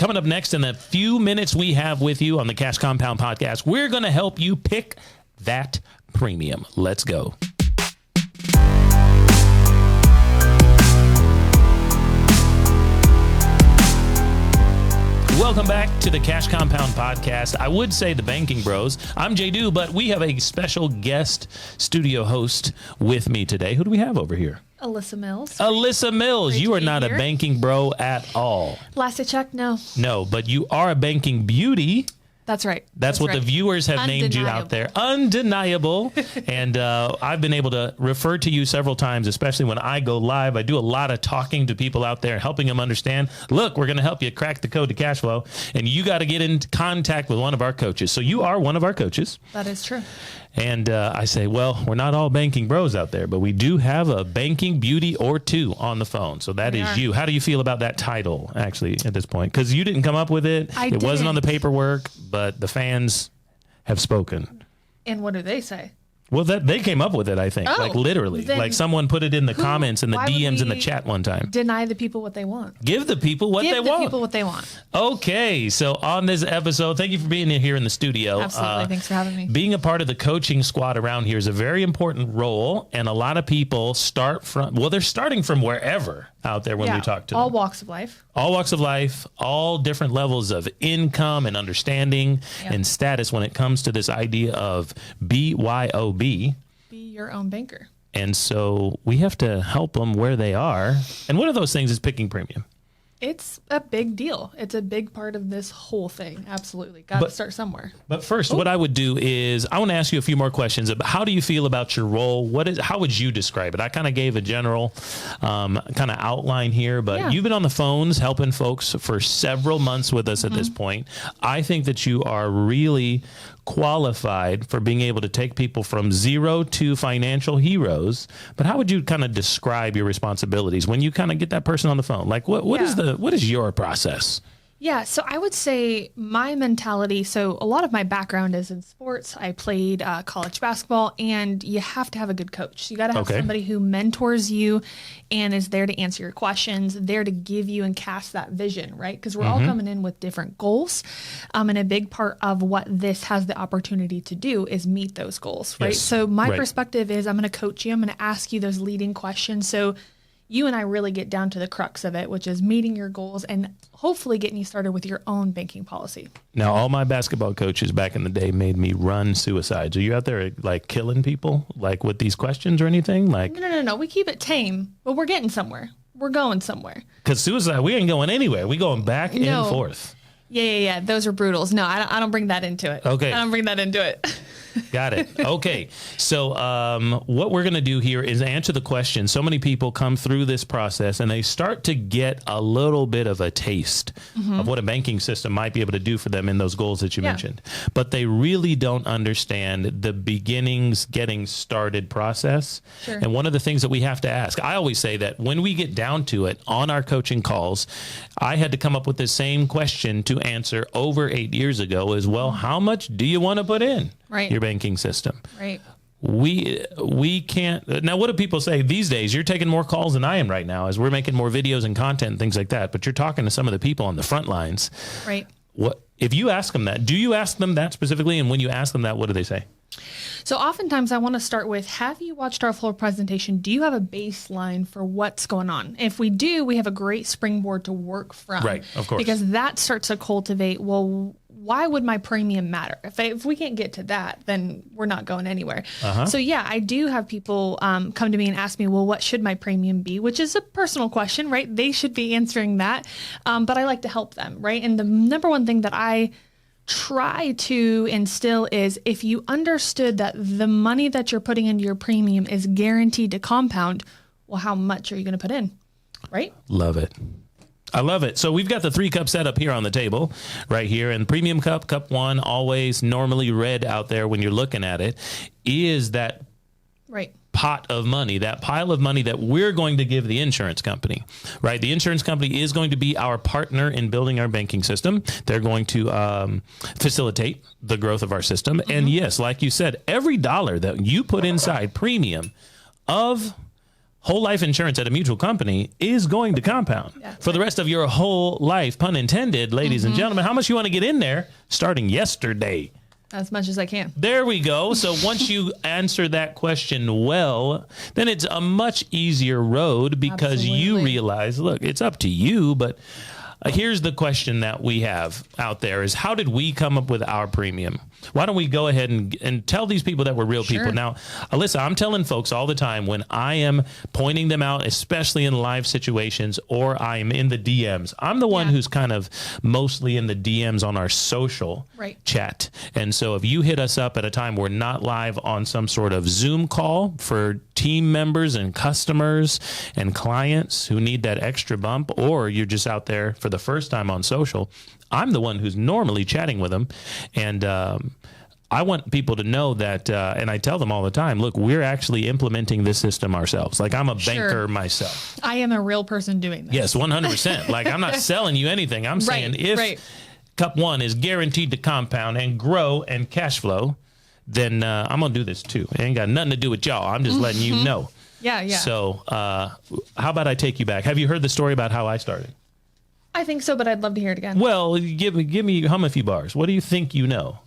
coming up next in the few minutes we have with you on the Cash Compound Podcast, we're going to help you pick that premium. Let's go. Welcome back to the Cash Compound Podcast. I would say the Banking Bros. I'm JDew, but we have a special guest studio host with me today. Who do we have over here? Alyssa Mills. Alyssa Mills. Great You are to be not here. a banking bro at all. Last I checked, no. No, but you are a banking beauty. That's right. That's what right. the viewers have named you out there. Undeniable. And I've been able to refer to you several times, especially when I go live. I do a lot of talking to people out there, helping them understand, look, we're going to help you crack the code to cash flow. And you got to get in contact with one of our coaches. So you are one of our coaches. That is true. And I say, well, we're not all banking bros out there, but we do have a banking beauty or two on the phone. So that is you. How do you feel about that title, actually, at this point? Because you didn't come up with it. It wasn't on the paperwork, but the fans have spoken. And what do they say? Well, they came up with it, I think. Like literally. Like someone put it in the comments and the DMs in the chat one time. Deny the people what they want. Give the people what they want. Give the people what they want. Okay. So on this episode, thank you for being here in the studio. Absolutely. Thanks for having me. Being a part of the coaching squad around here is a very important role. And a lot of people start from, well, they're starting from wherever out there when we talk to them. All walks of life. All walks of life, all different levels of income and understanding and status when it comes to this idea of BYOB. Be your own banker. And so we have to help them where they are. And one of those things is picking premium. It's a big deal. It's a big part of this whole thing. Absolutely. Got to start somewhere. But first, what I would do is I want to ask you a few more questions about how do you feel about your role? How would you describe it? I kind of gave a general kind of outline here, but you've been on the phones helping folks for several months with us at this point. I think that you are really qualified for being able to take people from zero to financial heroes. But how would you kind of describe your responsibilities when you kind of get that person on the phone? Like what is your process? Yeah, so I would say my mentality, so a lot of my background is in sports. I played college basketball, and you have to have a good coach. You got to have somebody who mentors you and is there to answer your questions, there to give you and cast that vision, right? Because we're all coming in with different goals. And a big part of what this has the opportunity to do is meet those goals, right? Yes. So my perspective is I'm going to coach you. I'm going to ask you those leading questions. So you and I really get down to the crux of it, which is meeting your goals and hopefully getting you started with your own banking policy. Now, all my basketball coaches back in the day made me run suicides. Are you out there like killing people like with these questions or anything? Like No. We keep it tame, but we're getting somewhere. We're going somewhere. Because suicide, we ain't going anywhere. We going back and forth. Yeah. Those are brutals. No, I don't bring that into it. Okay. I don't bring that into it. Got it. Okay. So what we're going to do here is answer the question. So many people come through this process and they start to get a little bit of a taste of what a banking system might be able to do for them in those goals that you mentioned. But they really don't understand the beginnings, getting started process. Sure. And one of the things that we have to ask, I always say that when we get down to it on our coaching calls, I had to come up with the same question to answer over 8 years ago as well. How much do you want to put in? Right. Your banking system. Right. We can't. Now, what do people say these days? You're taking more calls than I am right now as we're making more videos and content and things like that. But you're talking to some of the people on the front lines. Right. What if you ask them that? Do you ask them that specifically? And when you ask them that, what do they say? So oftentimes I want to start with, have you watched our full presentation? Do you have a baseline for what's going on? If we do, we have a great springboard to work from. Right, of course. Because that starts to cultivate, well, why would my premium matter? If we can't get to that, then we're not going anywhere. So yeah, I do have people come to me and ask me, well, what should my premium be? Which is a personal question, right? They should be answering that. But I like to help them, right? And the number one thing that I try to instill is if you understood that the money that you're putting into your premium is guaranteed to compound, well, how much are you going to put in? Right? Love it. I love it. So we've got the 3-cup setup here on the table right here. And premium cup, cup one, always normally red out there when you're looking at it, is that pot of money, that pile of money that we're going to give the insurance company, right? The insurance company is going to be our partner in building our banking system. They're going to facilitate the growth of our system. And yes, like you said, every dollar that you put inside premium of whole life insurance at a mutual company is going to compound for the rest of your whole life, pun intended, ladies and gentlemen. How much you want to get in there starting yesterday? As much as I can. There we go. So once you answer that question well, then it's a much easier road because you realize, look, it's up to you, but here's the question that we have out there is, how did we come up with our premium? Why don't we go ahead and tell these people that we're real people? Now, Alyssa, I'm telling folks all the time when I am pointing them out, especially in live situations or I'm in the DMs. I'm the one who's kind of mostly in the DMs on our social chat. And so if you hit us up at a time we're not live on some sort of Zoom call for team members and customers and clients who need that extra bump, or you're just out there for the first time on social, I'm the one who's normally chatting with them. And I want people to know that, and I tell them all the time, look, we're actually implementing this system ourselves. Like, I'm a banker myself. I am a real person doing this. Yes, 100%. Like, I'm not selling you anything. I'm saying if Cup 1 is guaranteed to compound and grow and cash flow, then I'm going to do this too. It ain't got nothing to do with y'all. I'm just letting you know. Yeah. So how about I take you back? Have you heard the story about how I started? I think so, but I'd love to hear it again. Well, give me hum a few bars. What do you think you know?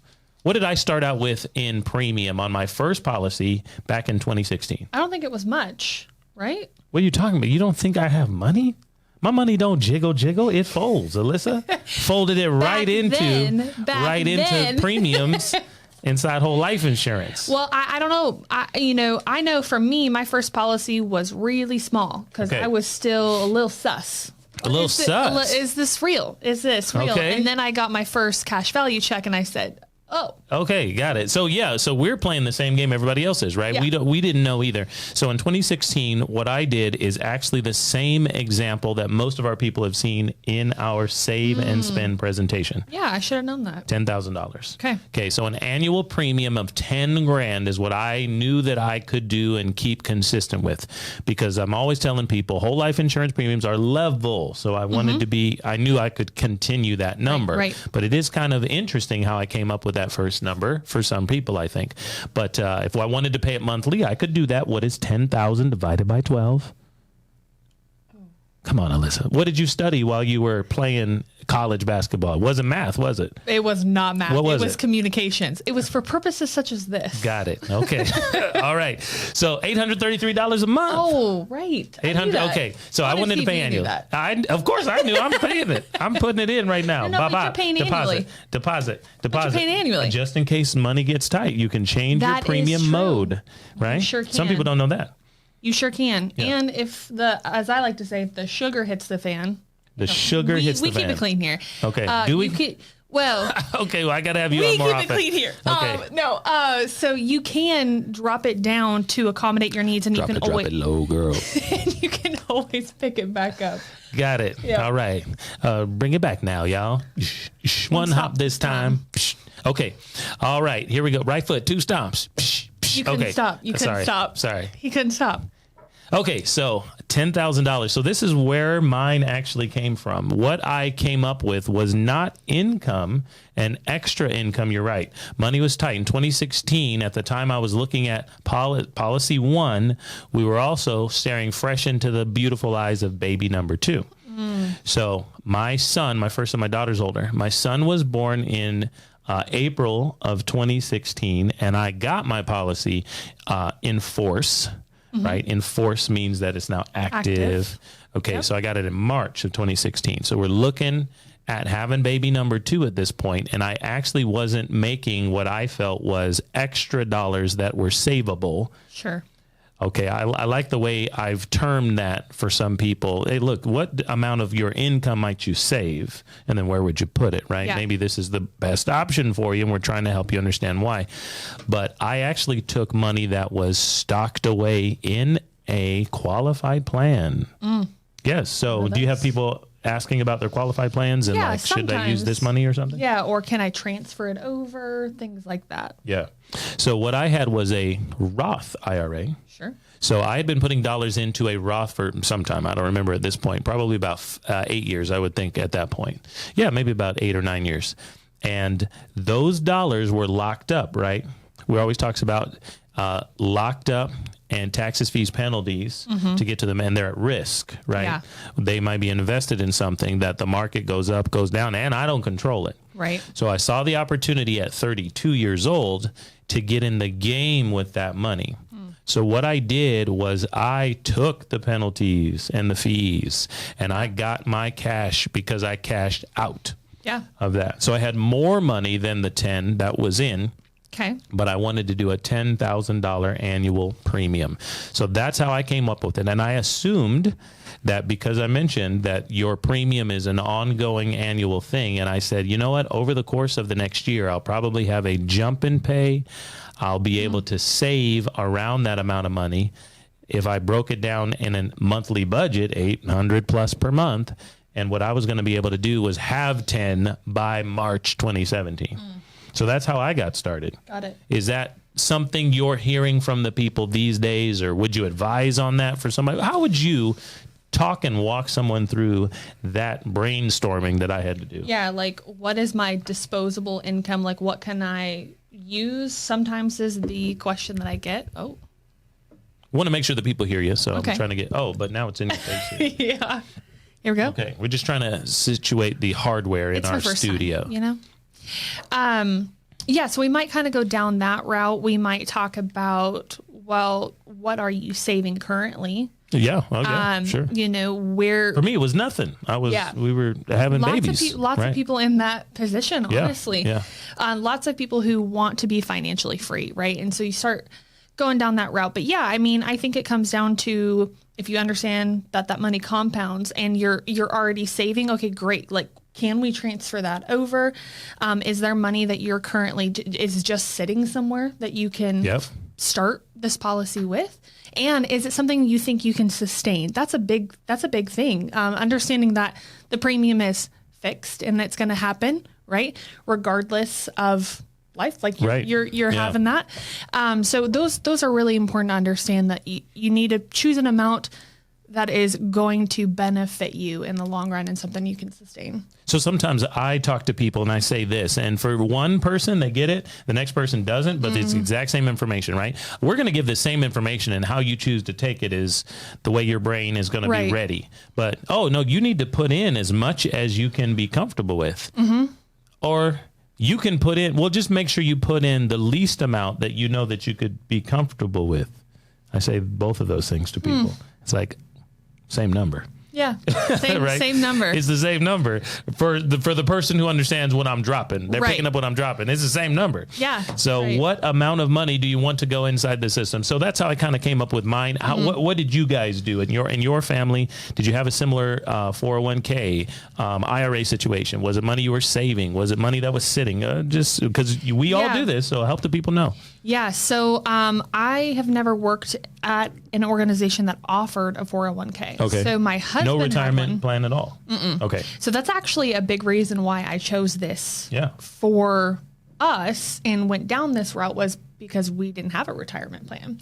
What did I start out with in premium on my first policy back in 2016? I don't think it was much, right? What are you talking about? You don't think I have money? My money don't jiggle. It folds, Alyssa. Folded it right into premiums inside whole life insurance. Well, I don't know. I know for me, my first policy was really small because I was still a little sus. Is this real? Is this real? Okay. And then I got my first cash value check and I said, oh. Okay, got it. So so we're playing the same game everybody else is, right? Yeah. We didn't know either. So in 2016, what I did is actually the same example that most of our people have seen in our save and spend presentation. Yeah, I should have known that. $10,000. Okay, so an annual premium of 10 grand is what I knew that I could do and keep consistent with, because I'm always telling people whole life insurance premiums are level. So I wanted to be, I knew I could continue that number. Right. But it is kind of interesting how I came up with that first number for some people, I think. But if I wanted to pay it monthly, I could do that. What is 10,000 divided by 12? Come on, Alyssa. What did you study while you were playing college basketball? It wasn't math, was it? It was not math. What was it was communications. It was for purposes such as this. Got it. Okay. All right. So $833 a month. Oh, right. 800. Okay. So I wanted to pay annually. Of course I knew. I'm paying it. I'm putting it in right now. No, but you're paying annually. Deposit. But you're paying annually. Just in case money gets tight, you can change your premium mode, right? You sure can. Some people don't know that. You sure can. Yeah. And if as I like to say, if the sugar hits the fan. The sugar hits the fan. We keep it clean here. Okay. Do we? Okay, well, I got to have you on more often. We keep it clean here. Okay. So you can drop it down to accommodate your needs, and you can always drop it low, girl. and you can always pick it back up. Got it. Yep. All right. Bring it back now, y'all. One hop this time. Okay. All right. Here we go. Right foot, 2 stomps. You couldn't stop. You couldn't stop. Sorry. He couldn't stop. Okay, so $10,000. So this is where mine actually came from. What I came up with was not income and extra income. You're right. Money was tight. In 2016, at the time I was looking at policy 1, we were also staring fresh into the beautiful eyes of baby number 2. So my son, my first son, my daughter's older. My son was born in April of 2016, and I got my policy in force. Right? In force means that it's now active. Okay, so I got it in March of 2016. So we're looking at having baby number 2 at this point, and I actually wasn't making what I felt was extra dollars that were savable. Sure. Okay, I like the way I've termed that for some people. Hey, look, what amount of your income might you save? And then where would you put it, right? Yeah. Maybe this is the best option for you, and we're trying to help you understand why. But I actually took money that was stocked away in a qualified plan. Yes, so do you have people asking about their qualified plans and like, should I use this money or something? Yeah, or can I transfer it over? Things like that. Yeah. So what I had was a Roth IRA. Sure. So I had been putting dollars into a Roth for some time. I don't remember at this point, probably about 8 years, I would think at that point. Yeah, maybe about 8 or 9 years. And those dollars were locked up, right? We always talks about locked up and taxes, fees, penalties to get to them, and they're at risk, right? Yeah. They might be invested in something that the market goes up, goes down, and I don't control it. Right. So I saw the opportunity at 32 years old to get in the game with that money. So what I did was I took the penalties and the fees, and I got my cash because I cashed out of that. So I had more money than the 10 that was in. Okay. But I wanted to do a $10,000 annual premium. So that's how I came up with it. And I assumed that because I mentioned that your premium is an ongoing annual thing. And I said, you know what? Over the course of the next year, I'll probably have a jump in pay. I'll be able to save around that amount of money. If I broke it down in a monthly budget, $800 plus per month. And what I was going to be able to do was have 10 by March 2017. So that's how I got started. Got it. Is that something you're hearing from the people these days, or would you advise on that for somebody? How would you talk and walk someone through that brainstorming that I had to do? Yeah, like what is my disposable income? Like what can I use? Sometimes is the question that I get. Oh. I want to make sure that people hear you, so Okay. I'm trying to get, but now it's in your face here. Yeah. Here we go. Okay, we're just trying to situate the hardware in our studio. Time, you know? Yeah, so we might kind of go down that route. We might talk about, well, what are you saving currently? Yeah, sure. You know, where For me, it was nothing. We were having babies. Lots of people in that position, Yeah, honestly. yeah. Lots of people who want to be financially free, right? And so you start going down that route. But yeah, I mean, I think it comes down to if you understand that money compounds and you're already saving, okay, great. Like, can we transfer that over? Is there money that you're currently is just sitting somewhere that you can start this policy with? And is it something you think you can sustain? That's a big thing. Understanding that the premium is fixed and that's going to happen, right? Regardless of life, like you're having that. So those are really important to understand, that you need to choose an amount that is going to benefit you in the long run and something you can sustain. So sometimes I talk to people and I say this, and for one person, they get it. The next person doesn't, but it's the exact same information, right? We're going to give the same information, and how you choose to take it is the way your brain is going to be ready. But, no, you need to put in as much as you can be comfortable with. Or you can put in, just make sure you put in the least amount that you know that you could be comfortable with. I say both of those things to people. It's like, same number. Yeah, right? Same number. It's the same number for the person who understands what I'm dropping. They're picking up what I'm dropping. It's the same number. Yeah. So what amount of money do you want to go inside the system? So that's how I kind of came up with mine. What did you guys do in your family? Did you have a similar 401k IRA situation? Was it money you were saving? Was it money that was sitting? Just because we all do this, so help the people know. Yeah. So I have never worked at an organization that offered a 401k. Okay. So my husband no retirement had one. plan at all. Okay. So that's actually a big reason why I chose this for us and went down this route, was because we didn't have a retirement plan.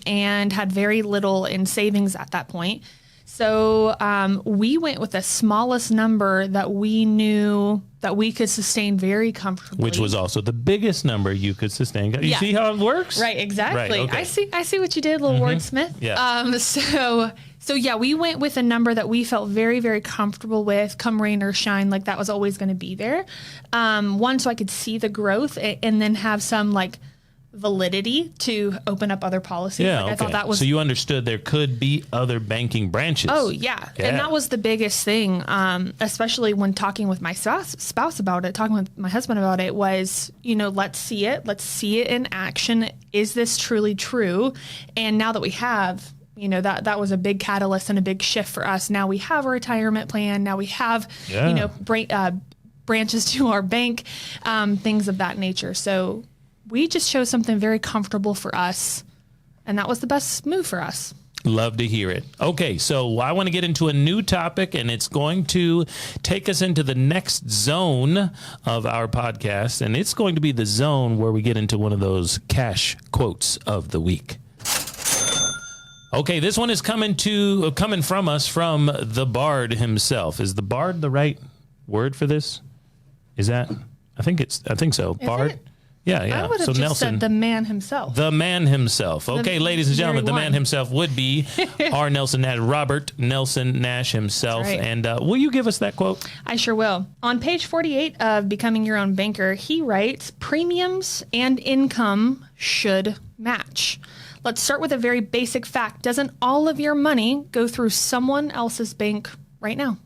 And had very little in savings at that point. So we went with the smallest number that we knew that we could sustain very comfortably. Which was also the biggest number you could sustain. You see how it works? Right, exactly. Right, okay. I see what you did, little wordsmith. Yeah. So yeah, we went with a number that we felt very, very comfortable with, come rain or shine, like that was always going to be there. One, so I could see the growth and then have some like validity to open up other policies. Yeah, I thought that was. So you understood there could be other banking branches. Oh yeah. And that was the biggest thing, especially when talking with my spouse about it, talking with my husband about it, was, let's see it in action. Is this truly true? And now that we have, that was a big catalyst and a big shift for us. Now we have a retirement plan. Now we have, branches to our bank, things of that nature. So we just chose something very comfortable for us, and that was the best move for us. Love to hear it. Okay, so I want to get into a new topic, and it's going to take us into the next zone of our podcast, and it's going to be the zone where we get into one of those cash quotes of the week. Okay, this one is coming from us from the Bard himself. Is the Bard the right word for this? Is that? I think so. Bard. Yeah, yeah. I would have just Nelson, said the man himself. The man himself. Okay, ladies and gentlemen, the man himself would be our Nelson Nash, Robert Nelson Nash himself. Right. And will you give us that quote? I sure will. On page 48 of Becoming Your Own Banker, he writes, premiums and income should match. Let's start with a very basic fact. Doesn't all of your money go through someone else's bank right now?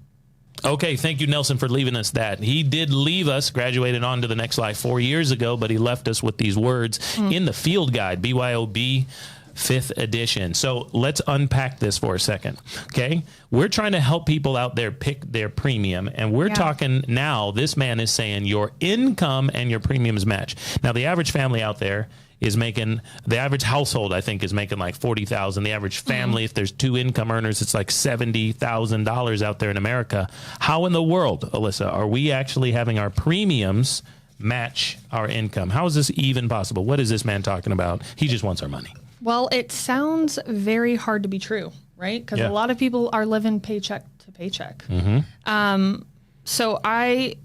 Okay, thank you, Nelson, for leaving us that. He did leave us, graduated on to the next life 4 years ago, but he left us with these words in the field guide, BYOB 5th edition. So let's unpack this for a second, okay? We're trying to help people out there pick their premium, and we're talking now, this man is saying your income and your premiums match. Now, the average family out there is making, the average household, I think, is making like $40,000. The average family, if there's 2 income earners, it's like $70,000 out there in America. How in the world, Alyssa, are we actually having our premiums match our income? How is this even possible? What is this man talking about? He just wants our money. Well, it sounds very hard to be true, right? Because a lot of people are living paycheck to paycheck. So I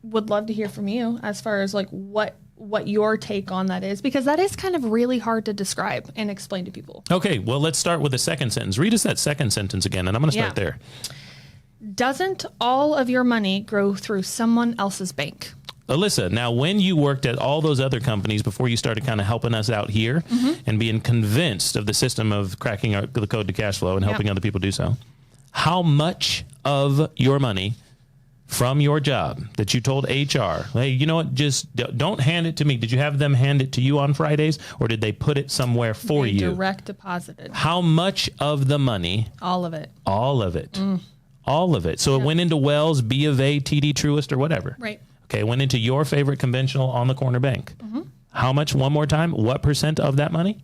would love to hear from you as far as like what your take on that is, because that is kind of really hard to describe and explain to people. Okay, well, let's start with the second sentence. Read us that second sentence again, and I'm going to start there. Doesn't all of your money go through someone else's bank? Alyssa, now when you worked at all those other companies before you started kind of helping us out here and being convinced of the system of cracking the code to cash flow and helping other people do so, how much of your money from your job that you told HR, hey, you know what, just don't hand it to me. Did you have them hand it to you on Fridays, or did they put it somewhere for you? Direct deposited. How much of the money? All of it. All of it. All of it. So it went into Wells, B of A, TD Truist, or whatever. Right. Okay, it went into your favorite conventional on the corner bank. How much, one more time, what percent of that money?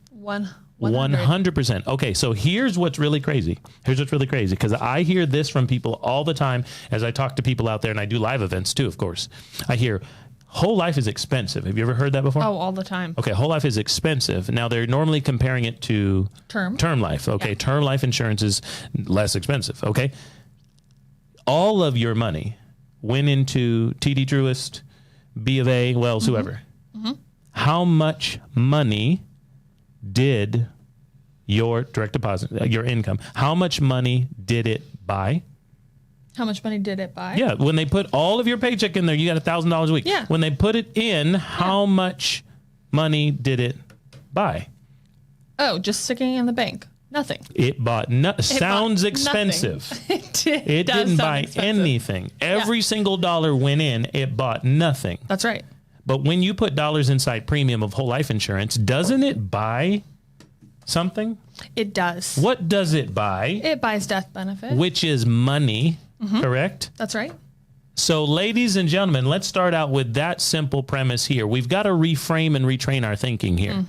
100%. Okay, so here's what's really crazy. Here's what's really crazy, because I hear this from people all the time as I talk to people out there, and I do live events too, of course. I hear, whole life is expensive. Have you ever heard that before? Oh, all the time. Okay, whole life is expensive. Now, they're normally comparing it to term life. Okay, term life insurance is less expensive. Okay, all of your money went into TD Truist, B of A, Wells, whoever. How much money did your direct deposit, your income, how much money did it buy? How much money did it buy? Yeah, when they put all of your paycheck in there, you got $1,000 a week. Yeah. When they put it in, how much money did it buy? Oh, just sticking in the bank. Nothing. It bought sounds expensive. It didn't buy anything. Every single dollar went in, it bought nothing. That's right. But when you put dollars inside premium of whole life insurance, doesn't it buy something? It does. What does it buy? It buys death benefit. Which is money, correct? That's right. So, ladies and gentlemen, let's start out with that simple premise here. We've got to reframe and retrain our thinking here.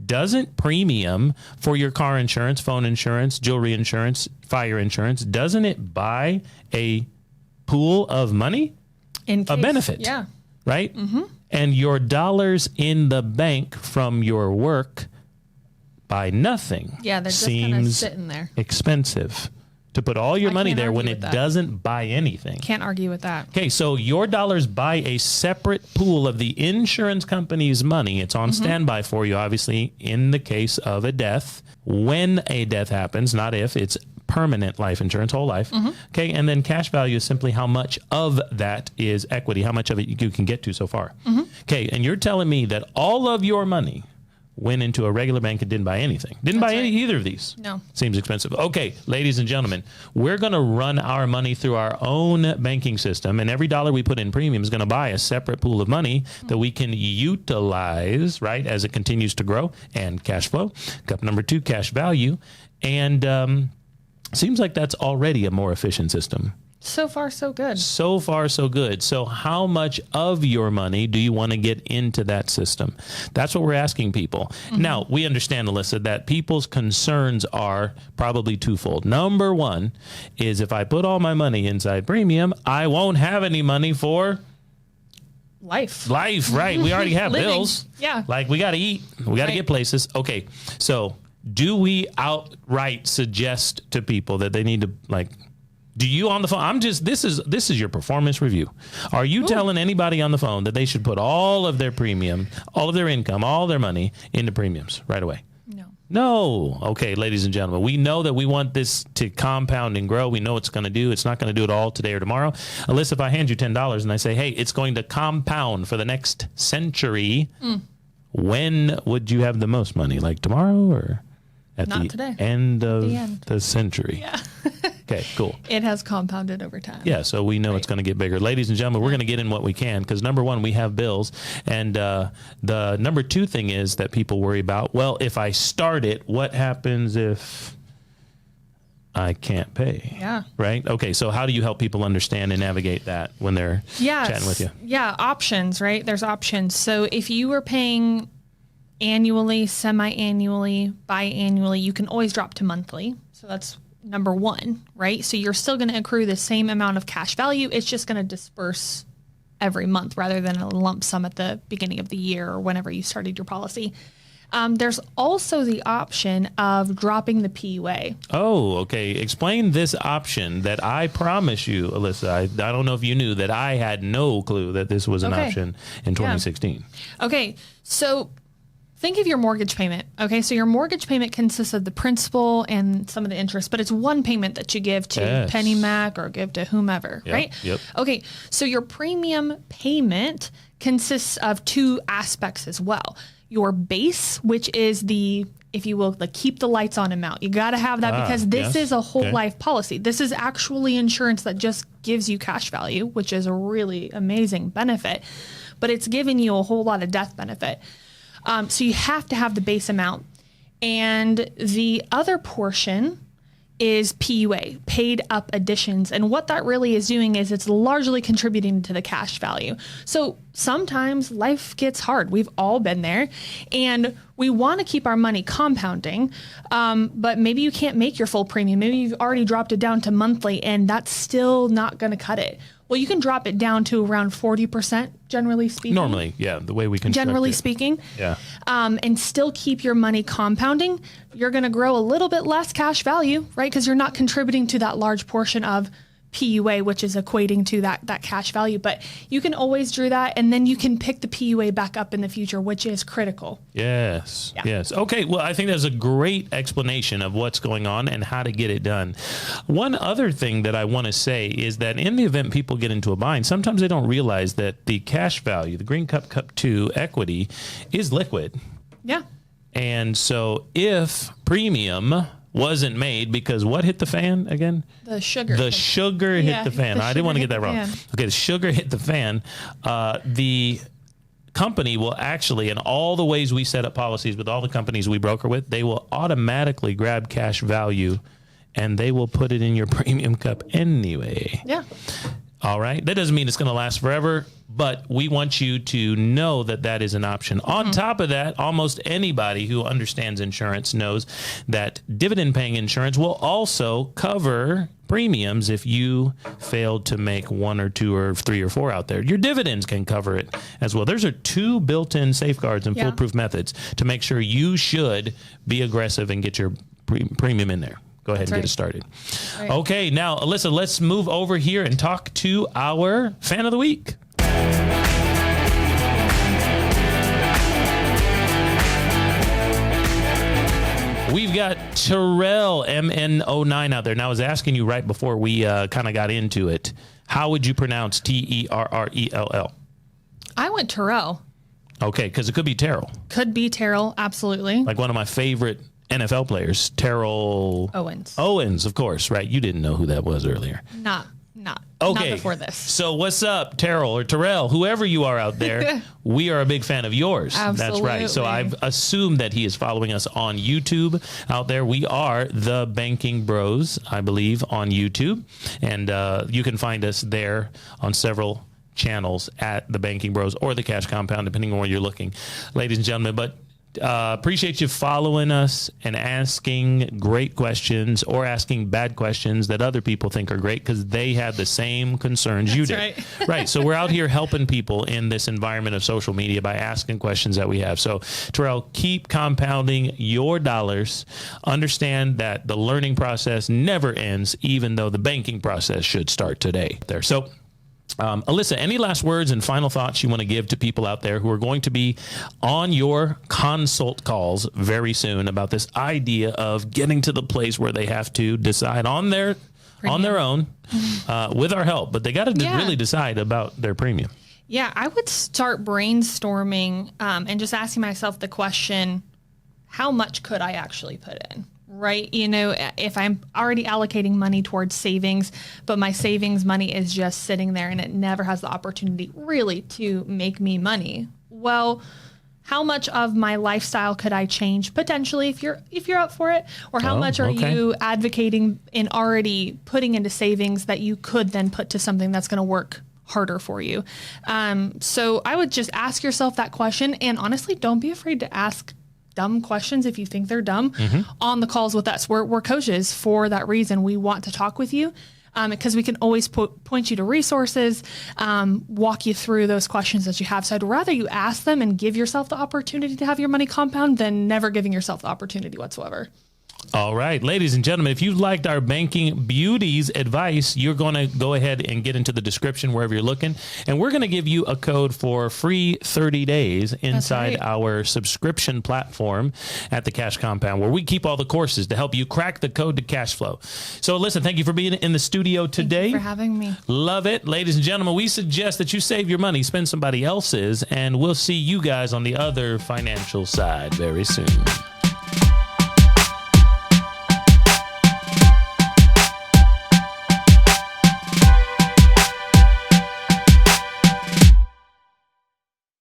Doesn't premium for your car insurance, phone insurance, jewelry insurance, fire insurance, doesn't it buy a pool of money? A benefit. Yeah. Right? And your dollars in the bank from your work buy nothing. Yeah, they're just kind of sitting there. Expensive to put all your money there when it doesn't buy anything. Can't argue with that. Okay, so your dollars buy a separate pool of the insurance company's money. It's on standby for you, obviously, in the case of a death. When a death happens, not if, it's permanent life insurance, whole life. Okay, and then cash value is simply how much of that is equity, how much of it you can get to so far. Okay, and you're telling me that all of your money went into a regular bank and didn't buy anything. Didn't buy either of these. No. Seems expensive. Okay, ladies and gentlemen, we're going to run our money through our own banking system, and every dollar we put in premium is going to buy a separate pool of money that we can utilize, right, as it continues to grow, and cash flow. Cup number 2, cash value. And seems like that's already a more efficient system. So far, so good. So far, so good. So how much of your money do you want to get into that system? That's what we're asking people. Now, we understand, Alyssa, that people's concerns are probably twofold. Number one is if I put all my money inside premium, I won't have any money for life, right? We already have bills. Yeah. Like, we got to eat. We got to get places. Okay. So do we outright suggest to people that they need to, like, Do you on the phone? This is your performance review. Are you telling anybody on the phone that they should put all of their premium, all of their income, all their money into premiums right away? No. Okay, ladies and gentlemen, we know that we want this to compound and grow. We know it's going to do. It's not going to do it all today or tomorrow. Alyssa, if I hand you $10 and I say, hey, it's going to compound for the next century, when would you have the most money? Like tomorrow or at the end of the century? Yeah. Okay, cool. It has compounded over time. Yeah, so we know it's going to get bigger. Ladies and gentlemen, we're going to get in what we can because, number one, we have bills. And the number two thing is that people worry about, well, if I start it, what happens if I can't pay? Yeah. Right? Okay, so how do you help people understand and navigate that when they're chatting with you? Yeah, options, right? There's options. So if you were paying annually, semi-annually, biannually, you can always drop to monthly. So that's number one, right? So you're still going to accrue the same amount of cash value. It's just going to disperse every month rather than a lump sum at the beginning of the year or whenever you started your policy. There's also the option of dropping the PUA. Oh, okay. Explain this option that I promise you, Alyssa. I don't know if you knew that I had no clue that this was an option in 2016. Yeah. Okay. So think of your mortgage payment. Okay, so your mortgage payment consists of the principal and some of the interest, but it's one payment that you give to PennyMac or give to whomever, right? Yep. Okay, so your premium payment consists of two aspects as well. Your base, which is the, if you will, the keep the lights on amount. You got to have that because this is a whole life policy. This is actually insurance that just gives you cash value, which is a really amazing benefit, but it's giving you a whole lot of death benefit. So you have to have the base amount. And the other portion is PUA, paid up additions. And what that really is doing is it's largely contributing to the cash value. So sometimes life gets hard. We've all been there. And we want to keep our money compounding, but maybe you can't make your full premium. Maybe you've already dropped it down to monthly, and that's still not going to cut it. Well, you can drop it down to around 40%, generally speaking. Normally, yeah, the way we can. Generally speaking. Yeah. And still keep your money compounding. You're going to grow a little bit less cash value, right? Because you're not contributing to that large portion of PUA, which is equating to that cash value. But you can always do that, and then you can pick the PUA back up in the future, which is critical. Yes. Yeah. Yes. Okay. Well, I think that's a great explanation of what's going on and how to get it done. One other thing that I want to say is that in the event people get into a bind, sometimes they don't realize that the cash value, the Green Cup 2 equity, is liquid. Yeah. And so if premium wasn't made because what hit the fan again? The sugar. The sugar hit the fan. I didn't want to get that wrong. Okay, the sugar hit the fan. The company will actually, in all the ways we set up policies with all the companies we broker with, they will automatically grab cash value and they will put it in your premium cup anyway. Yeah. All right. That doesn't mean it's going to last forever, but we want you to know that that is an option. On top of that, almost anybody who understands insurance knows that dividend paying insurance will also cover premiums if you failed to make 1 or 2 or 3 or 4 out there. Your dividends can cover it as well. Those are 2 built-in safeguards and foolproof methods to make sure you should be aggressive and get your premium in there. Go ahead and get it started. Right. Okay, now, Alyssa, let's move over here and talk to our fan of the week. We've got Terrell, MN09 out there. Now, I was asking you right before we kind of got into it, how would you pronounce Terrell? I went Terrell. Okay, because it could be Terrell. Could be Terrell, absolutely. Like one of my favorite NFL players, Terrell Owens, of course, right? You didn't know who that was earlier. Not before this. So what's up, Terrell or Terrell, whoever you are out there? We are a big fan of yours. Absolutely. That's right. So I've assumed that he is following us on YouTube out there. We are the Banking Bros, I believe, on YouTube. And you can find us there on several channels at the Banking Bros or the Cash Compound, depending on where you're looking, ladies and gentlemen. But appreciate you following us and asking great questions or asking bad questions that other people think are great because they have the same concerns you did. Right. Right. So we're out here helping people in this environment of social media by asking questions that we have. So Terrell, keep compounding your dollars. Understand that the learning process never ends, even though the banking process should start today. There. So Alyssa, any last words and final thoughts you want to give to people out there who are going to be on your consult calls very soon about this idea of getting to the place where they have to decide on their own with our help, but they got to really decide about their premium? Yeah, I would start brainstorming and just asking myself the question, how much could I actually put in? Right. You know, if I'm already allocating money towards savings, but my savings money is just sitting there and it never has the opportunity really to make me money. Well, how much of my lifestyle could I change potentially if you're up for it? Or how much are you advocating in already putting into savings that you could then put to something that's going to work harder for you? So I would just ask yourself that question, and honestly, don't be afraid to ask dumb questions if you think they're dumb on the calls with us. We're coaches for that reason. We want to talk with you because we can always point you to resources, walk you through those questions that you have. So I'd rather you ask them and give yourself the opportunity to have your money compound than never giving yourself the opportunity whatsoever. All right, ladies and gentlemen, if you liked our Banking Beauties advice, you're going to go ahead and get into the description wherever you're looking. And we're going to give you a code for free 30 days inside our subscription platform at the Cash Compound, where we keep all the courses to help you crack the code to cash flow. So, Alyssa, thank you for being in the studio today. Thank you for having me. Love it. Ladies and gentlemen, we suggest that you save your money, spend somebody else's, and we'll see you guys on the other financial side very soon.